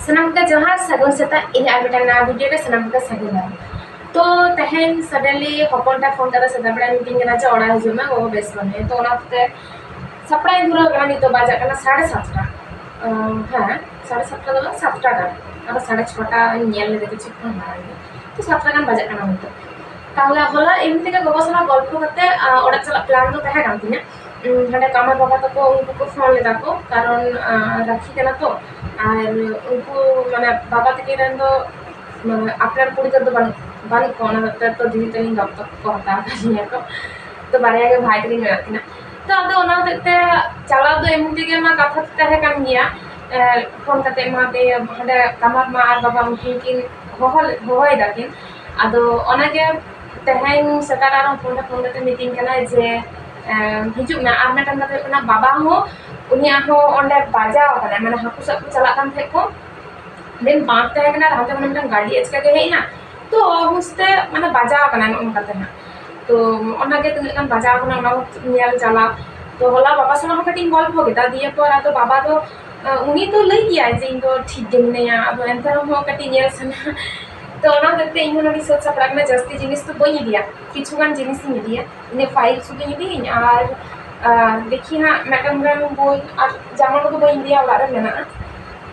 Senang ke jahar sagun seta ini ada na video ke senang ke sagun lah. तो तहन suddenly हपनटा phone करा सदा बड़ा meeting कना चा ओड़ा हजुमा ओ बेस बने तो ओनाते सप्लाई धुरा गानी तो बाजा कना 7:30 हां 7:30 दो 7 टा गान अब 6:30 नेल ले देखि फोन मारे तो 7 गान बाजा कना मत ताहले होला एमती के गबसला गल्प करते ओड़ा चला प्लान तो तहे गान तिना हडे कामर बाबा तक उनको को फोन ले दाको कारण राखी कना तो और उनको माने बाबा तके रन तो माने अपना पुड़ी कर दो बारी कोना तो दीदी तनी डॉक्टर को हटा दिया तो बारिया के भाई तनी मेरा थिना तो अब ओना ते चला दो एमती के मा कथा तहे कान गया फोन कते मा दे हडे कामर मा और बाबा उनकिन होय दाकिन आदो ओना के तहेन सतारा फोन कते मीटिंग कना जे हिजुक ना आर मेटन कते कना बाबा हो उनिया हो ओंडे बाजाव कना माने हाकु सब चला कान थे को दिन बात तहे कना राते मन गाड़ी एचका के हेना तो हुस्ते माने बाजा कना उनका तेना तो ओना के तने कान बाजा कना ओना नियल चला तो होला बाबा सना कटिंग गल्प गेदा दिए पर तो बाबा तो उनी तो लई गया जे इन तो ठीक दिन नया अब एंतर हो कटिंग नियल सना तो ओना करते इन नोडी सोच सपराग में जस्ती जिनिस तो बई दिया किछुगान जिनिस नि दिया इने फाइल सुगे दी और देखी हां मैडम ग्राम बोल और जामा को बई दिया वाला मेना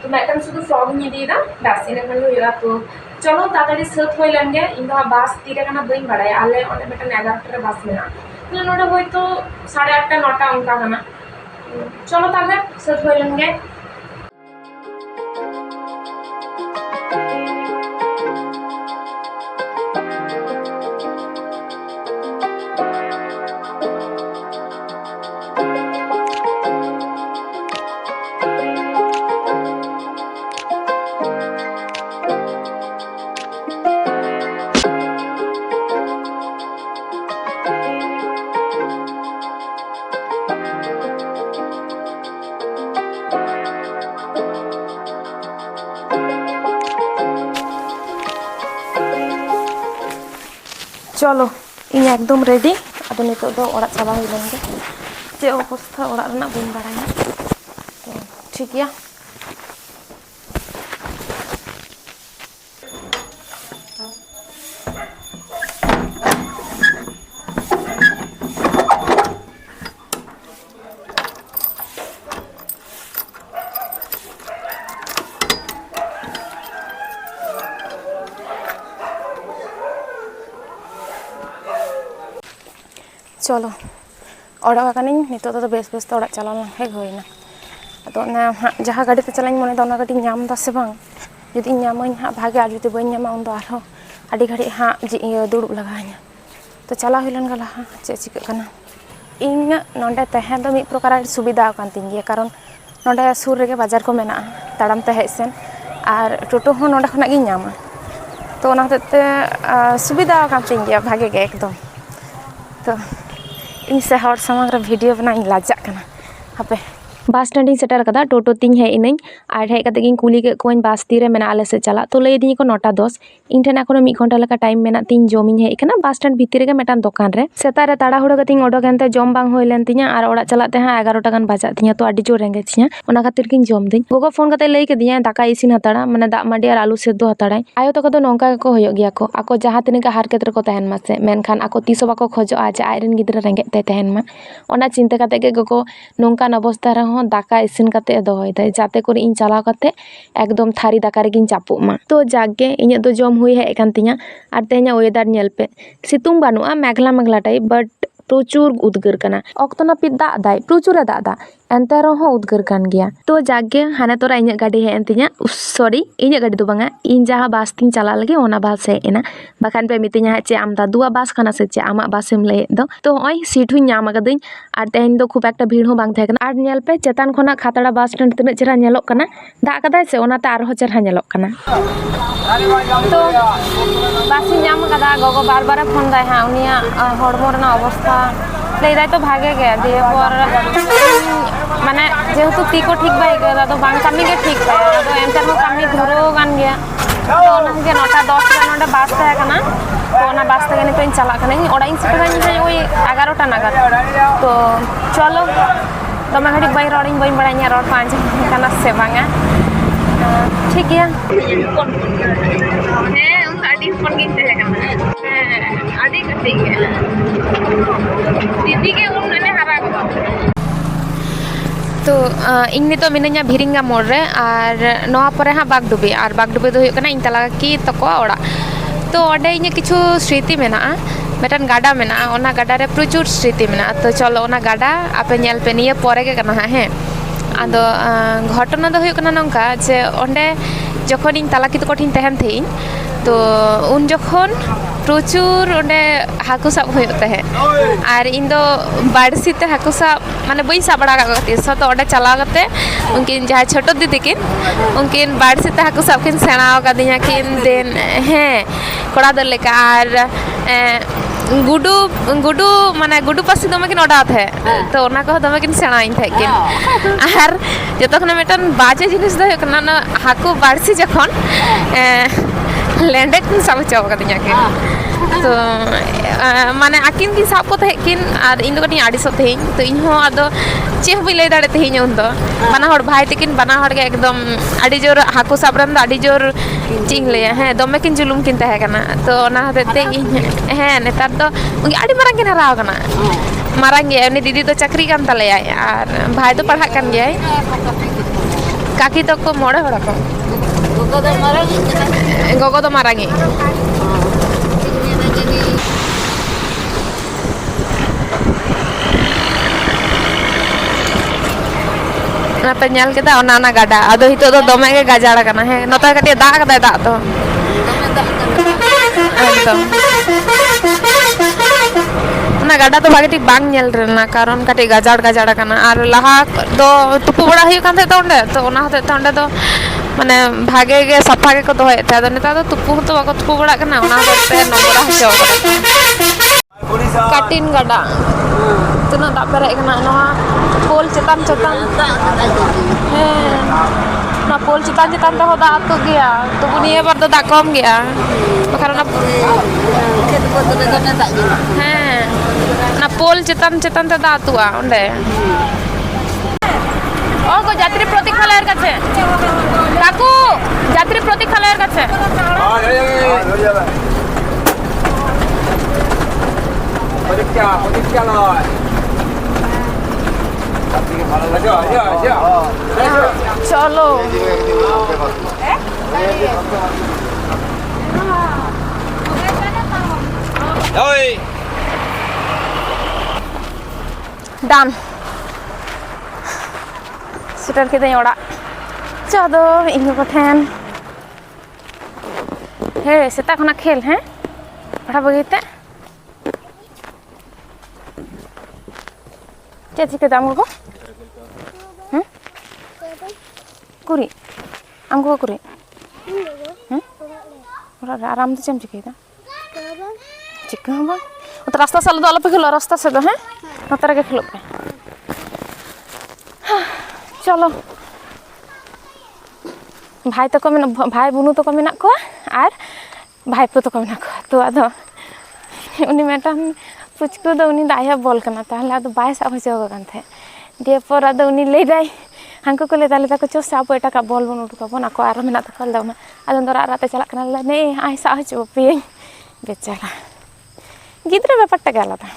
तो मैडम शुद्ध फ्रॉग नि दिदा बस इने खन हुआ तो चलो ताड़ी सत हो लगे इन बस तीरे बी बड़ा आले मिट्टन 11 बस मेना नोड़े हयतो तो 8:30 9टा उनका चलो ताले सत हो लगे चलो इन एकदम रेडी अब नितो दो ओड़ा चाबा हुई लेंगे चे अवस्था ओड़ा रना बन बाड़ाया तो ठीक गया चलो ओड़ा नितो तो बेस बेस ओड़ा चला हे होना अदो जहाँ गाड़ी चला मन गाड़ी नाम से बांग जुदी नामाई हाँ भागे और जुदी बी नामा उन आड़ी घड़ी हाँ दुड़ब लगाया तो चला हुई लहा चे चिकाना इन नोडे तहन मिद प्रकार सुविधा तीन कारण नोडे सुर रे बाजार को मेना ताड़ाम ते हेज सेन और टोटो हो नोडे खना नामा तो ओना हतेते सुविधा तीन भागे गे एकदम तो इन से हर सामने वीडियो बना लाजा हापे बस स्टैंड सेटर कदा टोटो तीन हेज और हेज कते कुली के को बस तीरे मेना आले से चला तो लई दी को 9:10 इन ठेन एखोनो 1 घंटा लेका टाइम मेना तीन जमिन हेज कना बस स्टैंड भीतर रे मेटान दुकान रे सेता रे ताड़ाहुड़ो कते ओडोकेनते जम बांग होय लेन तिया और ओड़ा चलाते हाँ 11टा गान बाजा तिया तो आडी जोर रेंगे छिया ओना खातिर किन जम दी गोगो फोन कते लई के दिया दाका इसिन हताड़ा माने दाग माडी और आलू सेद्धो हताड़ाई आयो तको तो नोंका को होयो गया को आको जहां तिने का हारकेत रे को तहन मासे मेनखान आको तीसो बाको खोजो आ जे आइरन गिद्रा रेंगे ते तहन मा ओना चिंता कते के गोगो नोंका अवस्था रे हो दाका इसिन कते दोहय दे जाते करे इन चलाव कते एकदम थारी दाका रेगिन चापू मा तो जागे इᱧ दो जम हुई है एकान तिया और तेना वेदार नेल पे सितुंग बानुआ मेघला मेघला टाइप बट प्रचुर उद्गार कना अक्तो नापित दाग दाय प्रचुर दाग दा एंते रहो उद्गार कान गया तो जागे हाने तोरा इᱧ गाड़ी हेन तिया सॉरी इᱧ गाड़ी दो बांगा इन जहां बस तीन चला लगे ओना बस हे एना बाखान पे मितिया चे आम दादुआ बस खाना से चे आमा बसम ले दो तो ओय सीट हुई नाम गदिन और तेन दो खूब एकटा भीड़ हो बांग थे कना और नेल पे चेतान खोना खातड़ा बस स्टैंड तिने चेहरा नेलोक कना दाग कदाय से ओनाते आर हो चेहरा नेलोक कना तो बस नाम कदा गोगो बार बार फोन दाय हां उनिया हड़मो रना अवस्था लई दाय तो भागे गया दिए पर माने जेहेतु ती को ठीक बाई गया तो बांग कमी के ठीक बाई तो एंतर हो कमी धरो गान गया तो ओना के 9:10 रे नोडे बस तहे कना तो ओना बस तहे नितो इन चला कना ओड़ा इन सेटराई हाय ओई 11टा नागार तो चलो दमे घड़ी बाई रोडिंग बाई बड़ाई रोड 5 कना से बांगा ठीक गया तो इन नितो मिनኛ भिरिंगा मोड़ रे और नोआ परे हाँ बागडुबी और बागडुबी दो हुयुग कना इन तला की तकोआ ओड़ा तो ओडे इने किछु स्मृति मेना मेटन गाडा मेना ओना गाडा रे प्रचुर स्मृति मेना तो चलो ओना गाडा आपे नेल पे निये परे के कना हे आदो घटना दो हुयुग कना नंका जे ओंडे जखन इन तला की तो कठिन तहन थेइन तो उन जखन प्रचुर ओंडे हाकु साब होते हैं और इन दो बाड़सी ते हाकु साब माने बई साबड़ा का सो तो ओंडे चला करते उनकिन जहाँ छोटो दीदी किन उनकिन बाड़सी ते हाकु साब किन सेना का दिया किन दिन हैं कोड़ा दल लेका और गुडू गुडू माने गुडू पासी दमे किन ओडा थे तो ओना को दमे किन सेना इन थे किन और जतो खने मेटन बाजे जिनिस दो कना ना हाकु बाड़सी जखन लैंडे किन सब चाव का दिया किन तो माने आकिन की साब को थे किन और इन दो कनी आड़ी सो थे तो इन हो आदो चे भी ले दाड़े थे इन दो बना हड़ भाई तकिन बना हड़ के एकदम आड़ी जोर हाकु साब रन आड़ी जोर चिंग ले हैं दमे किन जुलुम किन तहे कना तो ना हते हैं नेतार तो उनकी आड़ी मारंग किन हराव कना मारंग गया उनी दीदी तो चक्री कान तले और भाई तो पढ़ा कान गया काकी तो को मोड़े हड़ा को गोगो तो मारंगी पे नाल के ओना गाडा आदो हितो दो दमे के गाजाड़ कना है नता कटे दा कदा दा तो एकदम ना गाडा तो भागे ठीक बांग नेल रेना कारण कटे गाजाड़ गाजाड़ कना और लहा दो तुपु बड़ा हुई कान थे तो ओंडे तो ओना होते तो ओंडे तो माने भागे के सफा के को दोहे थे नेता तो तुपु तो बाको तुपु बड़ा कना ओना होते नंबर हचो काटिन गाडा तना दा पेरे कना नोआ पोल चेतान चेतान ना पोल चेतान चेतान तो दा तो गया तो बुनिया पर तो दा कम गया karena na पोल चेतान चेतान ते दा तुआ ओंडे ओ को यात्री प्रतीक्षालयर काছে काकू यात्री प्रतीक्षालयर काছে प्रतीक्षालय चलो डान सेटर के ओड़ा चलो इन ठेन हे सेता खना खेल हैं पढ़ा बगीते क्या चिके दाम को कुरी आमको कुरी आराम से चम चिके चिका बा तो रास्ता साल दो पे खेलो रास्ता से दो हैं नतर के खेलो पे चलो भाई तो को भाई बुनु तो को मेना को और भाई पो तो को मेना को तो आदो उनी मेटान पुचकु दो उनी दाया बोल कना ताहले आदो बाय सा होचो गन थे दे पर आदो उनी ले जाय हांको को ले ताले ताको चो साप एटा का बोल बन उठका बन को आरो मेना तकल दावना आदो दरा राते चला कना ने आय सा होचो पे बेचारा गिद्रे बेपारटा गे आलादा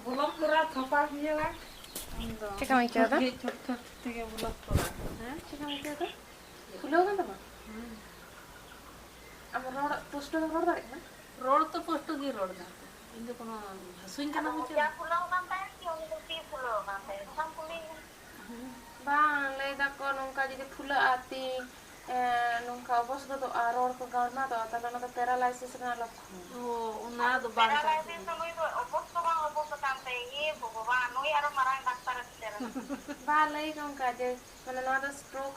ब्लॉक करा थपा दिएगा चिका मैं क्या था छोट छोट থেকে ব্লক করা হ্যাঁ चिका मैं क्या था खुलो गन तमा अब रोड पोस्ट तो रोड दाड़े ना रोड तो पोस्ट की रोड ना इन कोनो हसुइन kana मुझे क्या खुलो गन ता कि उन ती खुलो गन ता सम पुली bang lay da ko nungka jadi fula ati nungka अवस्था तो रोड को गाड़ना तो तला ना तो पैरालाइसिस ना लक्षण ओ उना तो बांध पैरालाइसिस तो नुई तो अवस्था काम ते ये भगवान नुई आरो मारांग डाक्टर तेरा बा लay nungka जे माने ना तो स्ट्रोक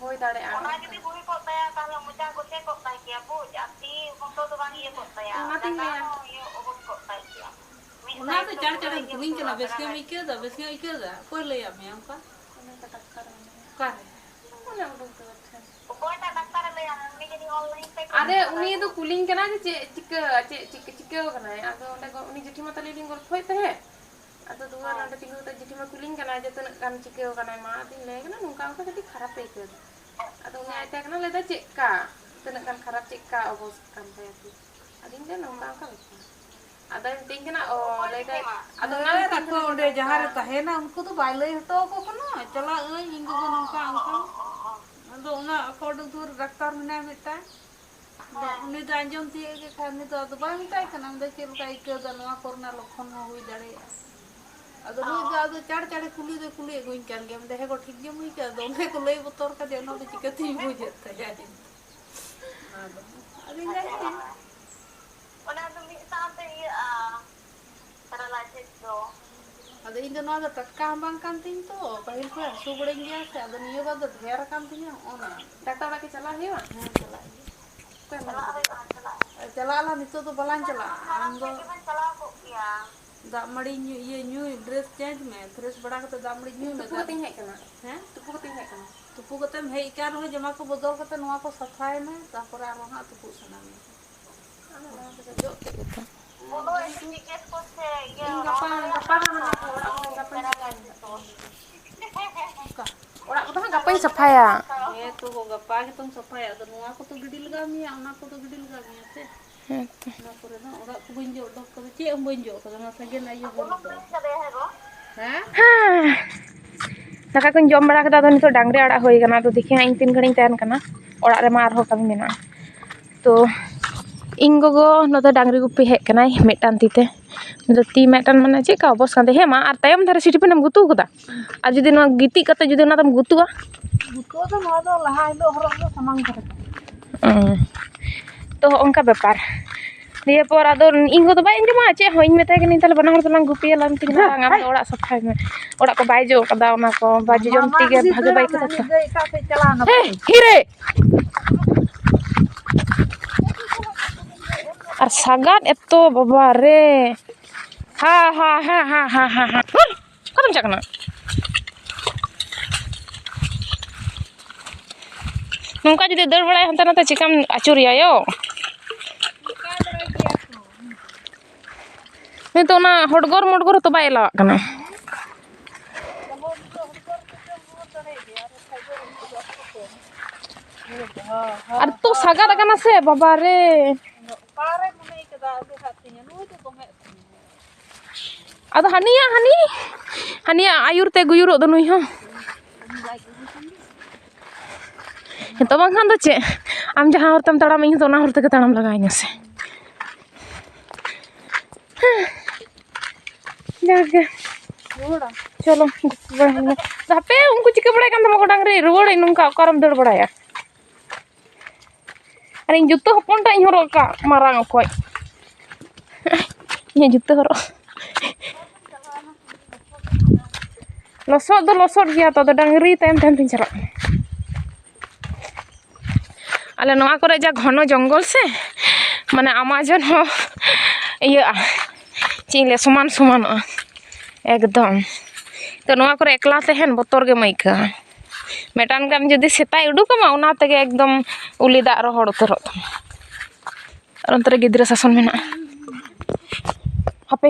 होई दाड़े आ ओना जदी बुई को तया ताले मुजा को ते को ताई किया बु जाती फोटो तो बांग ये को तया ओना ये ओबस को ताई किया उना तो चढ़ चढ़ कुलिंग चला बेसके में के दा कोई ले आ मैं का अरे उनी तो कूलिंग के ना जे चिक चिक चिक चिक हो कना है आदो ओंडे उनी जेठी मत लेलिंग गोल फोय पे है ᱟᱫᱚ ᱫᱩᱣᱟᱹᱨ ᱱᱚᱰᱮ ᱛᱤᱸᱜᱩ ᱠᱟᱛᱮ ᱡᱤᱴᱷᱤ ᱢᱟ ᱠᱩᱞᱤᱧ ᱠᱟᱱᱟ ᱡᱮ ᱛᱤᱱᱟᱹᱜ ᱜᱟᱱ ᱪᱤᱠᱟᱹᱣ ᱠᱟᱱᱟᱭ ᱢᱟ ᱟᱫᱚᱧ ᱞᱟᱹᱭ ᱠᱟᱱᱟ ᱱᱚᱝᱠᱟ ᱚᱱᱠᱟ ᱠᱟᱹᱴᱤᱡ ᱠᱷᱟᱨᱟᱯ ᱮ ᱟᱹᱭᱠᱟᱹᱣ ᱫᱟ ᱟᱫᱚ ᱩᱱᱤ ᱟᱡ ᱛᱟᱦᱮᱸ ᱠᱟᱱᱟ ᱞᱟᱹᱭᱫᱟ ᱪᱮᱫᱠᱟ ᱛᱤᱱᱟᱹᱜ ᱜᱟᱱ ᱠᱷᱟᱨᱟᱯ ᱪᱮᱫᱠᱟ ᱚᱵᱚᱥᱛᱟ ᱠᱟᱱ ᱛᱟᱭᱟ ᱟᱫᱚᱧ ᱞᱟᱹᱭᱟ ᱱᱚᱝᱠᱟ ᱚᱱᱠᱟ ᱵᱮᱯᱟᱨ ᱟᱫᱚᱭ ᱢᱤᱛᱟᱹᱧ ᱠᱟᱱᱟ ᱚ ᱞᱟᱹᱭᱫᱟᱭ ᱟᱫᱚ ᱚᱱᱟ ᱢᱤᱛᱟᱹᱧ ᱨᱟᱠᱷᱚ ᱚᱸᱰᱮ ᱡᱟᱦᱟᱸ ᱨᱮ ᱛᱟᱦᱮᱱᱟ ᱩᱱᱠᱩ ᱫᱚ ᱵᱟᱭ ᱞᱟᱹᱭ ᱦᱚᱴᱚ ᱟᱠᱚ ᱠᱟᱱᱟ ᱪᱟᱞᱟᱜ ᱟᱹᱧ ᱤᱧ ᱜᱚᱜᱚ ᱱᱚᱝᱠᱟ ᱚᱱᱠᱟ ᱟᱫᱚ ᱚᱱᱟ ᱟᱠᱚ ᱚᱸᱰᱮ ᱫᱩᱣᱟᱹᱨ ᱰᱟᱠᱛᱟᱨ ᱢᱮᱱᱟᱭᱟ ᱢᱤᱫᱴᱟᱝ ᱩᱱᱤ ᱫᱚ ᱟᱸᱡᱚᱢ ᱛᱤᱭᱳᱜ ᱜᱮ ᱠᱷᱟᱱ ᱩᱱᱤ ᱫᱚ ᱟᱫᱚ ᱵᱟᱭ ᱢᱮᱛᱟᱭ ᱠᱟᱱᱟ ᱩᱱᱤ ᱫᱚ ᱪᱮᱫ ᱞᱮᱠᱟ ᱟᱹᱭᱠᱟᱹᱣ ᱫᱟ ᱱᱚᱣᱟ ᱠᱚᱨᱮᱱᱟᱜ ᱞᱚᱠᱠᱷᱚᱱ ᱦᱚᱸ ᱦᱩᱭ ᱫᱟᱲᱮᱭᱟᱜᱼᱟ ᱟᱫᱚ ᱱᱩᱭ ᱫᱚ ᱟᱫᱚ ᱪᱟᱲ ᱪᱟᱲᱮ ᱠᱩᱞᱤ ᱫᱚᱭ ᱠᱩᱞᱤ ᱟᱹᱜᱩᱧ ᱠᱟᱱ ᱜᱮᱭᱟ ᱢᱮᱱᱫᱟ ᱦᱮᱸ ᱜᱚ ᱴᱷᱤᱠ ᱜᱮᱢ ᱟᱹᱭᱠᱟᱹᱣ ᱟᱫᱚ ᱚᱸᱰᱮ ᱠᱚ ᱞᱟᱹᱭ ᱵᱚᱛᱚᱨ ᱠᱟᱫᱮᱭᱟ ᱚᱱᱟ ᱫᱚ ᱪᱤᱠᱟᱹᱛᱤᱧ ᱵᱩᱡᱮᱫ ᱛᱟᱭᱟ ᱟᱫᱚᱧ ᱞᱟᱹᱭᱟ ᱦᱮᱸ ᱚᱱᱟ ᱫᱚ ᱢᱤᱫ ᱥᱟᱶᱛᱮ ᱤᱭᱟᱹᱜᱼᱟ ᱯᱮᱨᱟᱞᱟᱭᱥᱤᱥ ᱫᱚ ᱟᱫᱚ ᱤᱧ ᱫᱚ ᱱᱚᱣᱟ ᱫᱚ ᱴᱟᱴᱠᱟ ᱦᱚᱸ ᱵᱟᱝ ᱠᱟᱱ ᱛᱤᱧ ᱛᱚ ᱯᱟᱹᱦᱤᱞ ᱠᱷᱚᱱ ᱦᱟᱹᱥᱩ ᱵᱟᱲᱟᱧ ᱜᱮᱭᱟ ᱥᱮ ᱟᱫᱚ ᱱᱤᱭᱟᱹ ᱵᱟᱨ ᱫᱚ ᱰᱷᱮᱨ ᱟᱠᱟᱱ ᱛᱤᱧᱟᱹ ᱚᱱᱟ ᱰᱟᱠᱛᱟᱨ ᱚᱲᱟᱜ ᱜᱮ ᱪᱟᱞᱟᱜ ᱦᱩᱭᱩᱜᱼᱟ ᱦᱮᱸ ᱪᱟᱞᱟᱜ ᱜᱮ ᱪᱟᱞᱟᱜ ᱦᱩᱭᱩᱜᱼᱟ ᱪᱟᱞᱟᱜ ᱪᱟᱞᱟᱜ ᱟᱞᱟᱝ ᱱᱤᱛᱚᱜ ᱫᱚ ᱵᱟᱞᱟᱝ ᱪᱟᱞᱟᱜᱼᱟ ᱟᱢ ᱢᱟᱲᱟᱝ ᱫᱚ ᱥᱮᱫ ᱜᱮᱵᱮᱱ ᱪᱟᱞᱟᱣ ᱠᱚᱜ ᱜᱮᱭᱟ ᱫᱟᱜ ᱢᱟᱹᱲᱤ ᱧᱩᱭ ᱰᱨᱮᱥ ᱪᱮᱧᱡᱽ ᱢᱮ ᱯᱷᱨᱮᱥ ᱵᱟᱲᱟ ᱠᱟᱛᱮ ᱫᱟᱜ ᱢᱟᱹᱲᱤ ᱧᱩᱭ ᱢᱮ ᱛᱩᱯᱩ ᱠᱟᱛᱮᱧ ᱦᱮᱡ ᱠᱟᱱᱟ ᱦᱮᱸ ᱛᱩᱯᱩ ᱠᱟᱛᱮᱧ ᱦᱮᱡ ᱠᱟᱱᱟ ᱛᱩᱯᱩ ᱠᱟᱛᱮᱢ ᱦᱮᱡ ᱟᱠᱟᱱ ᱨᱮᱦᱚᱸ ᱡᱟᱢᱟ ᱠᱚ ᱵᱚᱫᱚᱞ ᱠᱟᱛᱮ ᱱᱚᱣᱟ ᱠᱚ ᱥᱟᱯᱷᱟᱭ ᱢᱮ ᱛᱟᱨᱯᱚᱨᱮ ᱟᱨᱦᱚᱸ ᱦᱟᱸᱜ ᱛᱩᱯᱩᱜ ᱥᱟᱱᱟ ᱢᱮ ᱟᱫᱚ ᱱᱚᱣᱟ ᱠᱚᱫᱚ ᱡᱚᱜ ᱠᱮᱫ ᱜᱮᱛᱚ ᱵᱚᱞᱚ ᱮᱥᱮᱴᱤᱠᱮᱴ ᱠᱚ ᱥᱮ ᱤᱭᱟᱹ ᱤᱧ ᱱᱚᱣᱟ ᱜᱟᱯᱟ ᱫᱚ ᱦᱩᱭᱩᱜ ᱜᱟᱯᱟ ᱠᱟᱱᱟ ᱦᱟᱸᱜ ᱛᱚ ᱦᱟᱱᱟ ᱠᱚ ᱚᱲᱟᱜ ᱦᱩᱲᱩ ᱠᱚᱫᱚ ᱜᱟᱯᱟᱧ ᱥᱟᱯᱷᱟᱭᱟ ᱯᱮᱨᱟᱞᱟᱭᱥᱤᱥ ᱫᱚ ᱚᱠᱟ ᱚᱲᱟᱜ ᱠᱚᱫᱚ ᱦᱟᱸᱜ ᱜᱟᱯᱟᱧ ᱥᱟᱯᱷᱟᱭᱟ ᱦᱮᱸ ᱛᱚ ᱜᱟᱯᱟ ᱜᱮᱛᱚᱢ ᱥᱟᱯᱷᱟᱭᱟ ᱟᱫᱚ ᱱᱚᱣᱟ ᱠᱚᱫᱚ ᱜᱤᱰᱤ ᱞᱟᱜᱟᱣ ᱢᱮᱭᱟ ᱚᱱᱟ ᱠᱚᱫᱚ ᱜᱤᱰᱤ ᱞᱟᱜᱟᱣ ᱢᱮᱭᱟ ᱥᱮ ᱦᱮᱸᱛᱚ ᱚᱱᱟ ᱠᱚᱨᱮ ᱫᱚ ᱚᱲᱟᱜ ᱠᱚ ᱵᱟᱹᱧ ᱡᱚᱜ ᱚᱰᱚᱠ ᱠᱟᱫᱟ ᱪᱮᱫ ᱦᱚᱸ ᱵᱟᱹᱧ ᱡᱚᱜ ᱠᱟᱫᱟ ᱚᱱᱟ ᱥᱟᱜᱮᱱ ᱤᱭᱟᱹ ᱦᱚᱨ ᱵᱩᱞᱩᱝ ᱫᱚ ᱫᱩᱧ ᱠᱟᱫᱟᱭᱟ ᱦᱮᱸ ᱜᱚ ᱦᱮᱸ ᱫᱟᱠᱟ ᱠᱚᱧ ᱡᱚᱢ ᱵᱟᱲᱟ ᱠᱮᱫᱟ ᱟᱫᱚ ᱱᱤᱛᱚᱜ ᱰᱟᱝᱨᱤ ᱟᱲᱟᱜ ᱦᱩᱭ ᱠᱟᱱᱟ ᱟᱫᱚ ᱫᱮᱠᱷᱤ ᱦᱟᱸᱜ ᱤᱧ ᱛᱤᱱ ᱜᱷᱟᱹᱲᱤᱡ ᱤᱧ ᱛᱟᱦᱮᱱ ᱠᱟᱱᱟ ᱚᱲᱟᱜ ᱨᱮᱢᱟ ᱟᱨᱦᱚᱸ ᱠᱟᱹᱢᱤ ᱢᱮᱱᱟᱜᱼᱟ ᱛᱚ ᱤᱧ ᱜᱚᱜᱚ ᱱᱚᱛᱮ ᱰᱟᱝᱨᱤ ᱜᱩᱯᱤ ᱦᱮᱡ ᱠᱟᱱᱟᱭ ᱢᱤᱫᱴᱟᱝ ᱛᱤ ᱛᱮ ᱛᱤ ᱢᱤᱫᱴᱟᱝ ᱢᱟᱱᱮ ᱪᱮᱫ ᱞᱮᱠᱟ ᱚᱵᱚᱥ ᱠᱟᱱ ᱛᱟᱭᱟ ᱦᱮᱸ ᱢᱟ ᱟᱨ ᱛᱟᱭᱚᱢ ᱫᱷᱟᱨᱮ ᱥᱤᱴᱤᱯᱤᱱ ᱮᱢ ᱜᱩᱛᱩ ᱠᱟᱫᱟ ᱟᱨ ᱡᱩᱫᱤ ᱱᱚᱣᱟ ᱜᱤᱛᱤᱡ ᱠᱟᱛᱮ ᱡᱩᱫᱤ ᱚᱱᱟ ᱫᱚᱢ ᱜᱩᱛᱩᱜᱼᱟ ᱜᱩᱛᱩᱜ ᱫᱚ ᱱᱚᱣᱟ ᱫᱚ ᱞᱟᱦᱟ ᱦᱤᱞᱳᱜ ᱦᱚᱨᱚᱜ ᱫᱚ ᱥᱟᱢᱟᱝ ᱫᱷᱟᱨᱮ ᱛᱚ ᱚᱱᱠᱟ ᱵᱮᱯᱟᱨ ᱫᱤᱭᱮ ᱯᱚᱨ ᱟᱫᱚ ᱤᱧ ᱜᱚ ᱫᱚ ᱵᱟᱭ ᱟᱸᱡᱚᱢᱟ ᱪᱮᱫ ᱦᱚᱸ ᱤᱧ ᱢᱮᱛᱟᱭ ᱠᱟᱹᱱᱟᱹᱧ ᱛᱟᱦᱞᱮ ᱵᱟᱱᱟ ᱦᱚᱲ ᱫᱚᱞᱟᱝ ᱜᱩᱯᱤᱭᱟᱞᱟᱝ ᱢᱤᱛᱟᱹᱧ ᱠᱟᱱᱟ ᱵᱟᱝ ᱟᱢ ᱫᱚ ᱚᱲᱟᱜ ᱥᱟᱯᱷᱟᱭ ᱢᱮ ᱚᱲᱟᱜ ᱠᱚ ᱵᱟᱭ ᱡᱚᱜ ᱠᱟᱫᱟ ᱚᱱᱟ ᱠᱚ ᱵᱟᱭ ᱡᱚᱡᱚᱢ ᱛᱤᱜᱮ ᱵᱷᱟᱜᱮ ᱵᱟᱭ ᱟᱹᱭᱠᱟᱹᱣ ᱫᱟ ᱛᱚ ᱮᱴᱟᱜ ᱥᱮᱫ ᱪᱟᱞᱟᱣᱱᱟ ᱦᱤᱨᱮ ᱟᱨ ᱥᱟᱜᱟᱫ ᱮᱛᱚ ᱵᱟᱵᱟ ᱨᱮ ᱚᱠᱟᱛᱮᱢ ᱪᱟᱜ ᱠᱟᱱᱟ ᱱᱚᱝᱠᱟ ᱡᱩᱫᱤ ᱫᱟᱹᱲ ᱵᱟᱲᱟᱭᱟ ᱦᱟᱱᱛᱮ ᱱᱟᱛᱮ ᱪᱤᱠᱟᱢ ᱟᱹᱪᱩᱨᱮᱭᱟ ᱭᱳ ᱚᱱᱠᱟ ᱵᱟᱲᱟᱭ ᱜᱮᱭᱟ ᱠᱚ ᱱᱤᱛᱚᱜ ᱚᱱᱟ ᱦᱚᱰᱜᱚᱨ ᱢᱚᱴᱜᱚᱨ ᱦᱚᱸᱛᱚ ᱵᱟᱭ ᱮᱞᱟᱣᱟᱜ ᱠᱟᱱᱟ ᱟᱨ ᱛᱚ ᱥᱟᱜᱟᱫ ᱟᱠᱟᱱᱟ ᱥᱮ ᱵᱟᱵᱟ ᱨᱮ ᱚᱠᱟᱨᱮ ᱢᱚᱱᱮ ᱠᱟᱫᱟ ᱟᱹᱜᱩ ᱠᱟᱫ ᱛᱤᱧᱟᱹ ᱱᱩᱭ ᱫᱚ ᱫᱚᱢᱮ ᱟᱫᱚ ᱦᱟᱹᱱᱤᱭᱟᱜ ᱟᱹᱭᱩᱨ ᱛᱮ ᱜᱩᱭᱩᱨᱚᱜ ᱫᱚ ᱱᱩᱭ ᱦᱚᱸ ᱱᱤᱛᱚᱜ ᱵᱟᱝᱠᱷᱟᱱ ᱫᱚ ᱪᱮᱫ ᱟᱢ ᱡᱟᱦᱟᱸ ᱦᱚᱨ ᱛᱮᱢ ᱛᱟᱲᱟᱢᱟ ᱤᱧ ᱦᱚᱸ ᱚᱱᱟ ᱦᱚᱨ ᱛᱮᱜᱮ ᱛᱟᱲᱟᱢ ᱞᱟᱜᱟᱣᱤᱧᱟ ᱥᱮ ᱡᱟᱜᱮ ᱪᱚᱞᱚ ᱦᱟᱯᱮ ᱩᱱᱠᱩ ᱪᱤᱠᱟᱹ ᱵᱟᱲᱟᱭ ᱠᱟᱱ ᱛᱟᱢᱟ ᱠᱚ ᱰᱟᱝᱨᱤ ᱨᱩᱣᱟᱹᱲᱟᱹᱧ ᱱᱚᱝᱠᱟ ᱚᱠᱟᱨᱮᱢ ᱫᱟᱹᱲ ᱵᱟᱲᱟᱭᱟ ᱟᱨ ᱤᱧ ᱡᱩᱛᱟᱹ ᱦᱚᱯᱚᱱᱴᱟᱜ ᱤᱧ ᱦᱚᱨᱚᱜ ᱠᱟᱜ ᱢᱟᱨᱟᱝ ᱚᱠᱚᱡ ᱤᱧᱟᱹᱜ ᱡᱩᱛᱟᱹ ᱦᱚᱨᱚᱜ ᱞᱚᱥᱚᱫ ᱫᱚ ᱞᱚᱥᱚᱫ ᱜᱮᱭᱟ ᱛᱚ ᱟᱫᱚ ᱰᱟᱝᱨᱤ ᱛᱟᱭᱚᱢ ᱛᱟᱭᱚᱢ ᱛᱤᱧ ᱪᱟᱞᱟᱜ ᱠᱟᱱᱟ ᱟᱞᱮ ᱱᱚᱣᱟ ᱠᱚᱨᱮ ᱡᱟ ᱜᱷᱚᱱᱚ ᱡᱚᱝᱜᱚᱞ ᱥᱮ ᱢᱟᱱᱮ ᱟᱢᱟᱡᱚᱱ ᱦᱚᱸ ᱤᱭᱟᱹᱜᱼᱟ ᱪᱮᱫ ᱤᱧ ᱞᱟᱹᱭᱟ ᱥᱚᱢᱟᱱ ᱥᱚᱢᱟᱱᱚᱜᱼᱟ ᱮᱠᱫᱚᱢ ᱛᱚ ᱱᱚᱣᱟ ᱠᱚᱨᱮ ᱮᱠᱞᱟ ᱛᱟᱦᱮᱱ ᱵᱚᱛᱚᱨ ᱜᱮᱢ ᱟᱹᱭᱠᱟᱹᱣᱟ ᱢᱤᱫᱴᱟᱝ ᱜᱟᱱ ᱡᱩᱫᱤ ᱥᱮᱛᱟᱭ ᱩᱰᱩᱠᱟᱢᱟ ᱚᱱᱟ ᱛᱮᱜᱮ ᱮᱠᱫᱚᱢ ᱩᱞᱤ ᱫᱟᱜ ᱨᱚᱦᱚᱲ ᱩᱛᱟᱹᱨᱚᱜ ᱛᱟᱢᱟ ᱟᱨ ᱚᱱᱛᱮ ᱨᱮ ᱜᱤᱫᱽᱨᱟᱹ ᱥᱟᱥᱚᱱ ᱢᱮᱱᱟᱜᱼᱟ ᱦᱟᱯᱮ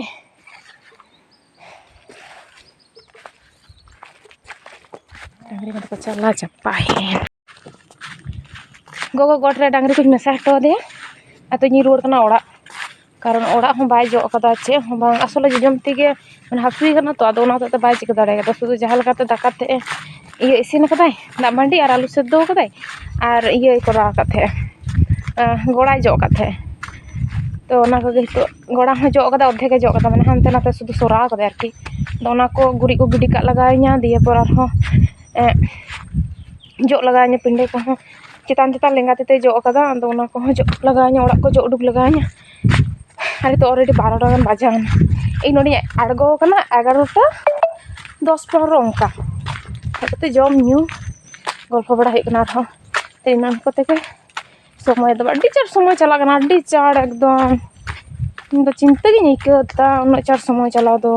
ᱰᱟᱝᱨᱤ ᱠᱚᱫᱚ ᱠᱚ ᱪᱟᱞᱟᱣ ᱪᱟᱵᱟᱭᱮᱱ ᱜᱚᱜᱚ ᱜᱚᱴ ᱨᱮ ᱰᱟᱝᱨᱤ ᱠᱚᱧ ᱢᱮᱥᱟ ᱦᱚᱴᱚ ᱟᱫᱮᱭᱟ ᱟᱫᱚ ᱤᱧᱤᱧ ᱨᱩᱣᱟᱹᱲ ᱠᱟᱱᱟ ᱚᱲᱟᱜ ᱠᱟᱨᱚᱱ ᱚᱲᱟᱜ ᱦᱚᱸ ᱵᱟᱭ ᱡᱚᱜ ᱠᱟᱫᱟ ᱪᱮᱫ ᱦᱚᱸ ᱵᱟᱝ ᱟᱥᱚᱞᱮ ᱡᱚᱡᱚᱢ ᱛᱤᱜᱮ ᱢᱟᱱᱮ ᱦᱟᱹᱥᱩᱭ ᱠᱟᱱᱟ ᱛᱚ ᱟᱫᱚ ᱚᱱᱟ ᱦᱚᱛᱮᱡ ᱛᱮ ᱵᱟᱭ ᱪᱤᱠᱟᱹ ᱫᱟᱲᱮ ᱠᱟᱫᱟ ᱥᱩᱫᱷᱩ ᱡᱟᱦᱟᱸ ᱞᱮᱠᱟᱛᱮ ᱫᱟᱠᱟ ᱛᱮᱫ ᱤᱭᱟᱹ ᱤᱥᱤᱱ ᱠᱟᱫᱟᱭ ᱫᱟᱜ ᱢᱟᱹᱰᱤ ᱟᱨ ᱟᱹᱞᱩ ᱥᱮদ্ধ ᱠᱟᱫᱟᱭ ᱟᱨ ᱤᱭᱟᱹᱭ ᱠᱚᱨᱟᱣ ᱟᱠᱟᱫ ᱛᱟᱦᱮᱸᱜᱼᱟ ᱜᱚᱲᱟᱭ ᱡᱚᱜ ᱟᱠᱟᱫ ᱛᱟᱦᱮᱸᱜ ᱛᱚ ᱚᱱᱟ ᱠᱚᱜᱮ ᱱᱤᱛᱚᱜ ᱜᱚᱲᱟ ᱦᱚᱸ ᱡᱚᱜ ᱠᱟᱫᱟ ᱚᱨᱫᱷᱮᱠ ᱮ ᱡᱚᱜ ᱠᱟᱫᱟ ᱢᱟᱱᱮ ᱦᱟᱱᱛᱮ ᱱᱟᱛᱮ ᱥᱩᱫᱷᱩ ᱥᱚᱨᱟᱣ ᱠᱟᱫᱟᱭ ᱟᱨᱠᱤ ᱟᱫᱚ ᱚᱱᱟ ko ᱜᱩᱨᱤᱡ ᱠᱚ ᱜᱤᱰᱤ ᱠᱟᱜ ᱞᱟᱜᱟᱣᱤᱧᱟ ᱫᱤᱭᱮ ᱯᱚᱨ ᱟᱨᱦᱚᱸ ᱡᱚᱜ ᱞᱟᱜᱟᱣᱤᱧᱟ ᱯᱤᱸᱰᱟᱹ ᱠᱚᱦᱚᱸ ᱪᱮᱛᱟᱱ ᱪᱮᱛᱟᱱ ᱞᱮᱸᱜᱟ ᱛᱤᱛᱮ ᱡᱚᱜ ᱠᱟᱫᱟ ᱟᱫᱚ ᱚᱱᱟ ᱠᱚᱦᱚᱸ ᱡᱚᱜ ᱞᱟᱜᱟᱣᱤᱧᱟ ᱚᱲᱟᱜ ᱠᱚ ᱡᱚᱜ ᱩᱰᱩᱠ ᱞᱟᱜᱟᱣᱤᱧᱟ ᱟᱨ ᱱᱤᱛᱚᱜ ᱚᱞᱨᱮᱰᱤ 12টা ᱜᱟᱱ ᱵᱟᱡᱟᱣᱱᱟ ᱤᱧ ᱱᱚᱸᱰᱮᱧ ᱟᱬᱜᱚ ᱠᱟᱱᱟ 11টা 10-15 ᱚᱱᱠᱟ ᱦᱮᱡ ᱠᱟᱛᱮ ᱡᱚᱢ ᱧᱩ ᱜᱚᱞᱯᱷᱚ ᱵᱟᱲᱟ ᱦᱩᱭᱩᱜ ᱠᱟᱱᱟ ᱟᱨᱦᱚᱸ ᱮᱱᱟᱱ ᱠᱚᱛᱮ ᱜᱮ ᱥᱚᱢᱚᱭ ᱫᱚ ᱟᱹᱰᱤ ᱪᱟᱲ ᱥᱚᱢᱚᱭ ᱪᱟᱞᱟᱜ ᱠᱟᱱᱟ ᱟᱹᱰᱤ ᱪᱟᱲ ᱮᱠᱫᱚᱢ ᱤᱧ ᱫᱚ ᱪᱤᱱᱛᱟᱹ ᱜᱤᱧ ᱟᱹᱭᱠᱟᱹᱣ ᱫᱟ ᱩᱱᱟᱹᱜ ᱪᱟᱲ ᱥᱚᱢᱚᱭ ᱪᱟᱞᱟᱣ ᱫᱚ